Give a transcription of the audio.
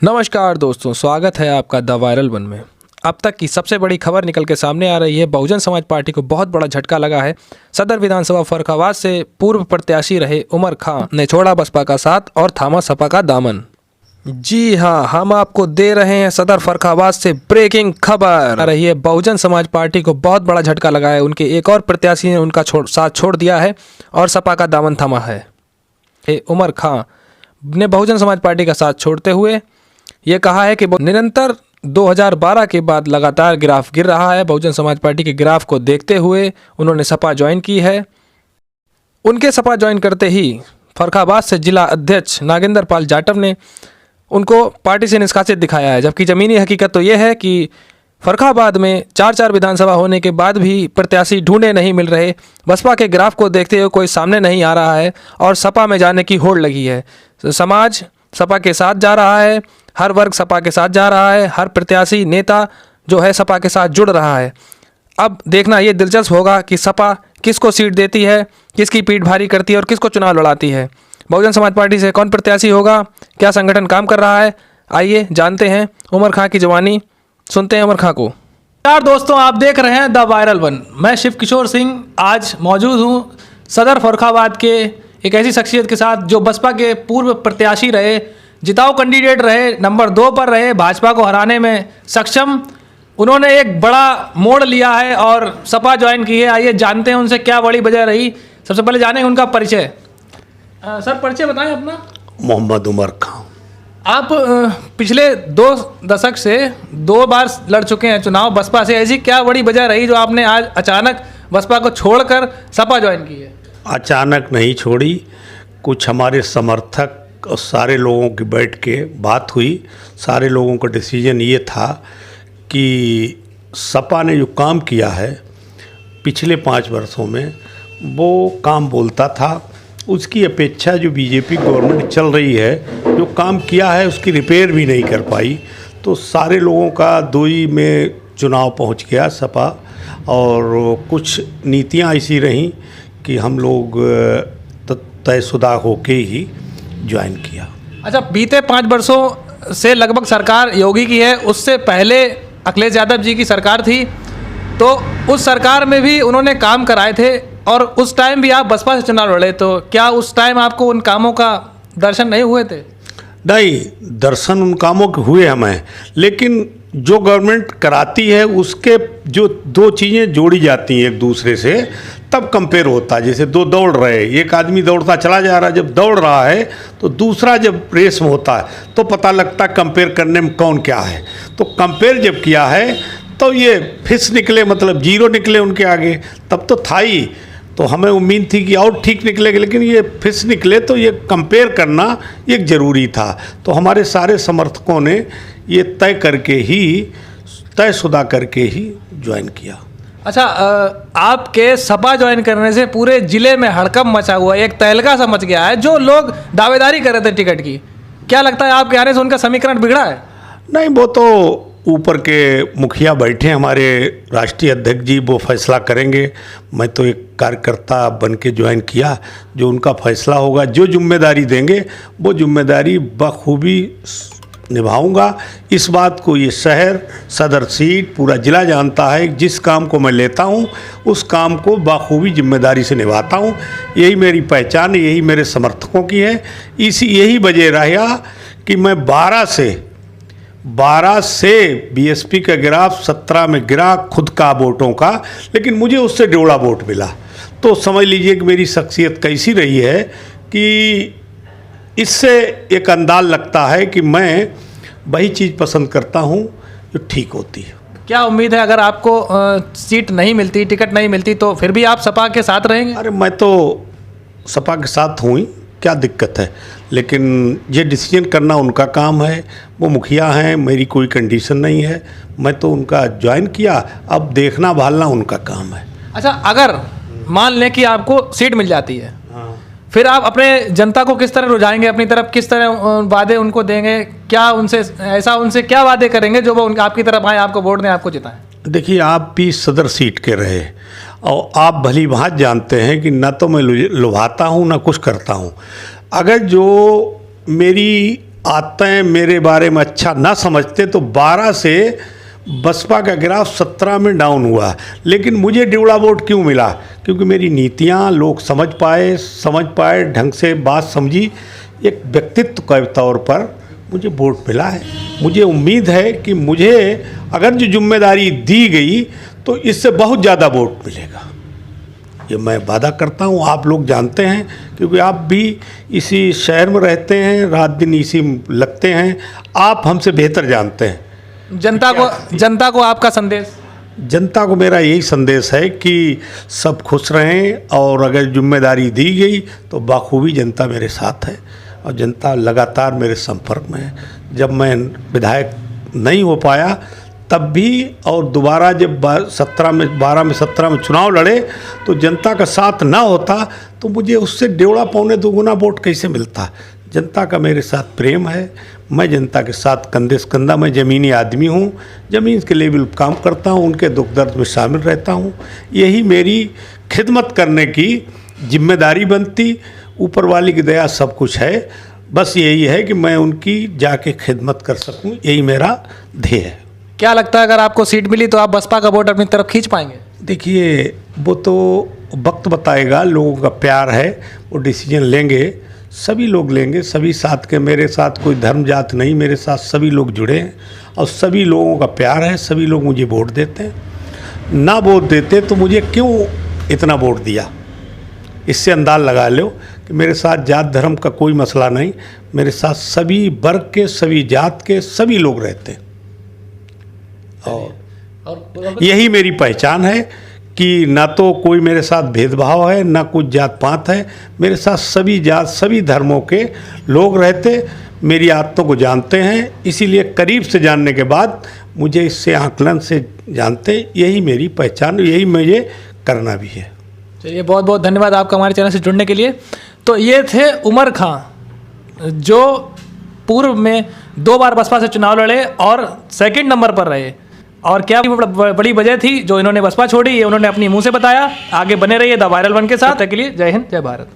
नमस्कार दोस्तों, स्वागत है आपका द वायरल वन में। अब तक की सबसे बड़ी खबर निकल के सामने आ रही है। बहुजन समाज पार्टी को बहुत बड़ा झटका लगा है। सदर विधानसभा फर्रुखाबाद से पूर्व प्रत्याशी रहे उमर खां ने छोड़ा बसपा का साथ और थामा सपा का दामन। जी हाँ, हम आपको दे रहे हैं सदर फर्रुखाबाद से ब्रेकिंग खबर आ रही है। बहुजन समाज पार्टी को बहुत बड़ा झटका लगा है। उनके एक और प्रत्याशी ने उनका साथ छोड़ दिया है और सपा का दामन थामा है। उमर खां ने बहुजन समाज पार्टी का साथ छोड़ते हुए ये कहा है कि निरंतर 2012 के बाद लगातार ग्राफ गिर रहा है। बहुजन समाज पार्टी के ग्राफ को देखते हुए उन्होंने सपा ज्वाइन की है। उनके सपा ज्वाइन करते ही फर्रुखाबाद से जिला अध्यक्ष नागेंद्र पाल जाटव ने उनको पार्टी से निष्कासित दिखाया है। जबकि ज़मीनी हकीकत तो ये है कि फर्रुखाबाद में 4 विधानसभा होने के बाद भी प्रत्याशी ढूंढे नहीं मिल रहे। बसपा के ग्राफ को देखते हुए कोई सामने नहीं आ रहा है और सपा में जाने की होड़ लगी है। समाज सपा के साथ जा रहा है, हर वर्ग सपा के साथ जा रहा है, हर प्रत्याशी नेता जो है सपा के साथ जुड़ रहा है। अब देखना ये दिलचस्प होगा कि सपा किसको सीट देती है, किसकी पीठ भारी करती है और किसको चुनाव लड़ाती है। बहुजन समाज पार्टी से कौन प्रत्याशी होगा, क्या संगठन काम कर रहा है, आइए जानते हैं उमर खां की जवानी। सुनते हैं उमर खां को। यार दोस्तों, आप देख रहे हैं द वायरल वन। मैं शिव किशोर सिंह आज मौजूद हूँ सदर फर्रुखाबाद के एक ऐसी शख्सियत के साथ जो बसपा के पूर्व प्रत्याशी रहे, जिताऊ कैंडिडेट रहे, नंबर 2 पर रहे, भाजपा को हराने में सक्षम। उन्होंने एक बड़ा मोड़ लिया है और सपा ज्वाइन की है। आइए जानते हैं उनसे क्या बड़ी वजह रही। सबसे पहले जानेंगे उनका परिचय। सर, परिचय बताएं अपना। मोहम्मद उमर खां। आप पिछले 2 दशक से 2 बार लड़ चुके हैं चुनाव बसपा से। ऐसी क्या बड़ी वजह रही जो आपने आज अचानक बसपा को छोड़कर सपा ज्वाइन की है? अचानक नहीं छोड़ी, कुछ हमारे समर्थक और सारे लोगों की बैठ के बात हुई। सारे लोगों का डिसीजन ये था कि सपा ने जो काम किया है पिछले 5 वर्षों में, वो काम बोलता था। उसकी अपेक्षा जो बीजेपी गवर्नमेंट चल रही है, जो काम किया है उसकी रिपेयर भी नहीं कर पाई। तो सारे लोगों का 2 ही में चुनाव पहुंच गया सपा। और कुछ नीतियां ऐसी रहीं कि हम लोग तयशुदा होके ही ज्वाइन किया। अच्छा, बीते 5 वर्षों से लगभग सरकार योगी की है। उससे पहले अखिलेश यादव जी की सरकार थी, तो उस सरकार में भी उन्होंने काम कराए थे और उस टाइम भी आप बसपा से चुनाव लड़े। तो क्या उस टाइम आपको उन कामों का दर्शन नहीं हुए थे? नहीं, दर्शन उन कामों के हुए हमें, लेकिन जो गवर्नमेंट कराती है उसके जो 2 चीज़ें जोड़ी जाती हैं एक दूसरे से, तब कंपेयर होता है। जैसे 2 दौड़ रहे, एक आदमी दौड़ता चला जा रहा है, जब दौड़ रहा है तो दूसरा जब रेस में होता है तो पता लगता है कंपेयर करने में कौन क्या है। तो कंपेयर जब किया है तो ये फिस निकले, मतलब 0 निकले उनके आगे, तब तो था ही। तो हमें उम्मीद थी कि और ठीक निकलेगा, लेकिन ये फिस निकले तो ये कंपेयर करना एक ज़रूरी था। तो हमारे सारे समर्थकों ने ये तयशुदा करके ही ज्वाइन किया। अच्छा, आपके सपा ज्वाइन करने से पूरे जिले में हड़कंप मचा हुआ है, एक तहलका सा मच गया है। जो लोग दावेदारी कर रहे थे टिकट की, क्या लगता है आपके आने से उनका समीकरण बिगड़ा है? नहीं, वो तो ऊपर के मुखिया बैठे हमारे राष्ट्रीय अध्यक्ष जी, वो फैसला करेंगे। मैं तो एक कार्यकर्ता बन के ज्वाइन किया। जो उनका फैसला होगा, जो जिम्मेदारी देंगे, वो जिम्मेदारी बखूबी निभाऊंगा। इस बात को ये शहर, सदर सीट, पूरा ज़िला जानता है। जिस काम को मैं लेता हूँ उस काम को बखूबी जिम्मेदारी से निभाता हूँ। यही मेरी पहचान, यही मेरे समर्थकों की है। यही वजह रहा कि मैं 12 से बीएसपी का ग्राफ 17 में गिरा, खुद का वोटों का, लेकिन मुझे उससे 1.5 वोट मिला। तो समझ लीजिए कि मेरी शख्सियत कैसी रही है कि इससे एक अंदाज़ लगता है कि मैं वही चीज़ पसंद करता हूँ जो ठीक होती है। क्या उम्मीद है अगर आपको सीट नहीं मिलती, टिकट नहीं मिलती, तो फिर भी आप सपा के साथ रहेंगे? अरे मैं तो सपा के साथ हूँ ही, क्या दिक्कत है। लेकिन ये डिसीजन करना उनका काम है, वो मुखिया हैं, मेरी कोई कंडीशन नहीं है। मैं तो उनका ज्वाइन किया, अब देखना भालना उनका काम है। अच्छा, अगर मान लें कि आपको सीट मिल जाती है, फिर आप अपने जनता को किस तरह रुझाएंगे अपनी तरफ? किस तरह वादे उनको देंगे? क्या उनसे क्या वादे करेंगे जो वो आपकी तरफ आए, आपको वोट दें, आपको जिताएं? देखिए, आप भी सदर सीट के रहे और आप भली भांति जानते हैं कि ना तो मैं लुभाता हूँ ना कुछ करता हूँ। अगर जो मेरी आते हैं मेरे बारे में अच्छा ना समझते तो 12 से बसपा का ग्राफ 17 में डाउन हुआ। लेकिन मुझे ड्यूड़ा वोट क्यों मिला? क्योंकि मेरी नीतियां लोग समझ पाए ढंग से बात समझी, एक व्यक्तित्व के तौर पर मुझे वोट मिला है। मुझे उम्मीद है कि मुझे अगर जो जिम्मेदारी दी गई तो इससे बहुत ज़्यादा वोट मिलेगा, ये मैं वादा करता हूँ। आप लोग जानते हैं क्योंकि आप भी इसी शहर में रहते हैं, रात दिन इसी लगते हैं, आप हमसे बेहतर जानते हैं। जनता को आपका संदेश? जनता को मेरा यही संदेश है कि सब खुश रहें, और अगर जिम्मेदारी दी गई तो बाखूबी जनता मेरे साथ है, और जनता लगातार मेरे संपर्क में है। जब मैं विधायक नहीं हो पाया तब भी, और दोबारा जब 12 में 17 में चुनाव लड़े तो जनता का साथ ना होता तो मुझे उससे 1.5 पौने 2 गुना वोट कैसे मिलता। जनता का मेरे साथ प्रेम है, मैं जनता के साथ कंधे से कंधा, मैं ज़मीनी आदमी हूँ, ज़मीन के लेवल काम करता हूँ, उनके दुख दर्द में शामिल रहता हूँ। यही मेरी खिदमत करने की जिम्मेदारी बनती। ऊपर वाली की दया सब कुछ है, बस यही है कि मैं उनकी जाके खिदमत कर सकूँ, यही मेरा ध्येय है। क्या लगता है अगर आपको सीट मिली तो आप बसपा का वोट अपनी तरफ खींच पाएंगे? देखिए, वो तो वक्त बताएगा, लोगों का प्यार है, वो डिसीजन लेंगे, सभी लोग लेंगे, सभी साथ के। मेरे साथ कोई धर्म जात नहीं, मेरे साथ सभी लोग जुड़े हैं और सभी लोगों का प्यार है, सभी लोग मुझे वोट देते हैं। ना वोट देते तो मुझे क्यों इतना वोट दिया, इससे अंदाज़ लगा लो कि मेरे साथ जात धर्म का कोई मसला नहीं, मेरे साथ सभी वर्ग के, सभी जात के सभी लोग रहते हैं, और यही मेरी पहचान है कि ना तो कोई मेरे साथ भेदभाव है, ना कुछ जात पात है। मेरे साथ सभी जात, सभी धर्मों के लोग रहते, मेरी आदतों को जानते हैं, इसीलिए करीब से जानने के बाद मुझे इससे आकलन से जानते, यही मेरी पहचान, यही मुझे करना भी है। चलिए, बहुत बहुत धन्यवाद आपका हमारे चैनल से जुड़ने के लिए। तो ये थे उमर खां, जो पूर्व में 2 बार बसपा से चुनाव लड़े और सेकंड नंबर पर रहे। और क्या बड़ी वजह थी जो इन्होंने बसपा छोड़ी, ये उन्होंने अपनी मुंह से बताया। आगे बने रहिए द वायरल वन के साथ। के लिए जय हिंद, जय भारत।